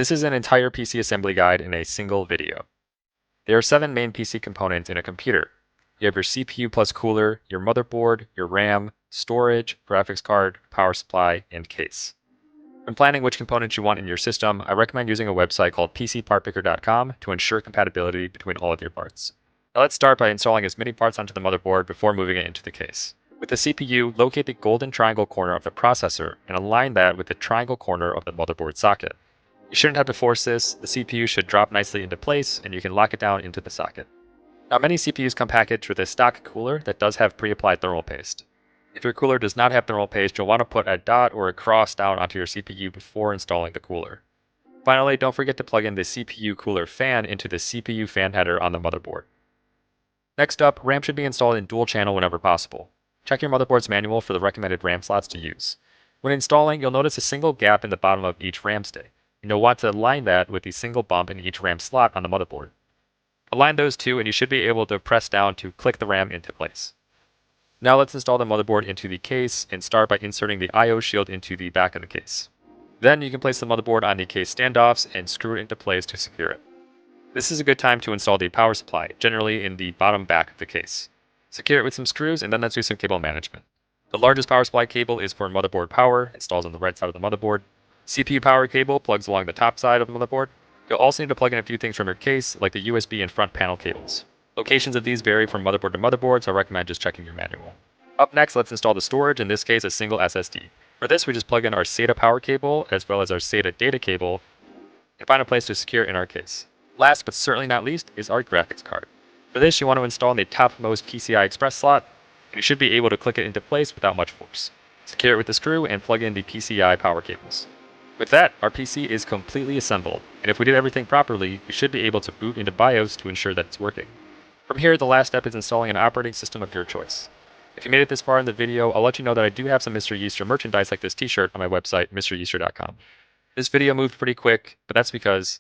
This is an entire PC assembly guide in a single video. There are 7 main PC components in a computer. You have your CPU plus cooler, your motherboard, your RAM, storage, graphics card, power supply, and case. When planning which components you want in your system, I recommend using a website called PCPartPicker.com to ensure compatibility between all of your parts. Now let's start by installing as many parts onto the motherboard before moving it into the case. With the CPU, locate the golden triangle corner of the processor and align that with the triangle corner of the motherboard socket. You shouldn't have to force this, the CPU should drop nicely into place and you can lock it down into the socket. Now many CPUs come packaged with a stock cooler that does have pre-applied thermal paste. If your cooler does not have thermal paste, you'll want to put a dot or a cross down onto your CPU before installing the cooler. Finally, don't forget to plug in the CPU cooler fan into the CPU fan header on the motherboard. Next up, RAM should be installed in dual channel whenever possible. Check your motherboard's manual for the recommended RAM slots to use. When installing, you'll notice a single gap in the bottom of each RAM stay, and you'll want to align that with the single bump in each RAM slot on the motherboard. Align those two and you should be able to press down to click the RAM into place. Now let's install the motherboard into the case and start by inserting the I/O shield into the back of the case. Then you can place the motherboard on the case standoffs and screw it into place to secure it. This is a good time to install the power supply, generally in the bottom back of the case. Secure it with some screws and then let's do some cable management. The largest power supply cable is for motherboard power, installs on the right side of the motherboard. CPU power cable plugs along the top side of the motherboard. You'll also need to plug in a few things from your case, like the USB and front panel cables. Locations of these vary from motherboard to motherboard, so I recommend just checking your manual. Up next, let's install the storage, in this case a single SSD. For this, we just plug in our SATA power cable, as well as our SATA data cable, and find a place to secure in our case. Last but certainly not least is our graphics card. For this, you want to install in the topmost PCI Express slot, and you should be able to click it into place without much force. Secure it with the screw and plug in the PCI power cables. With that, our PC is completely assembled, and if we did everything properly, we should be able to boot into BIOS to ensure that it's working. From here, the last step is installing an operating system of your choice. If you made it this far in the video, I'll let you know that I do have some Mr. Yeaster merchandise like this t-shirt on my website, mryeaster.com. This video moved pretty quick, but that's because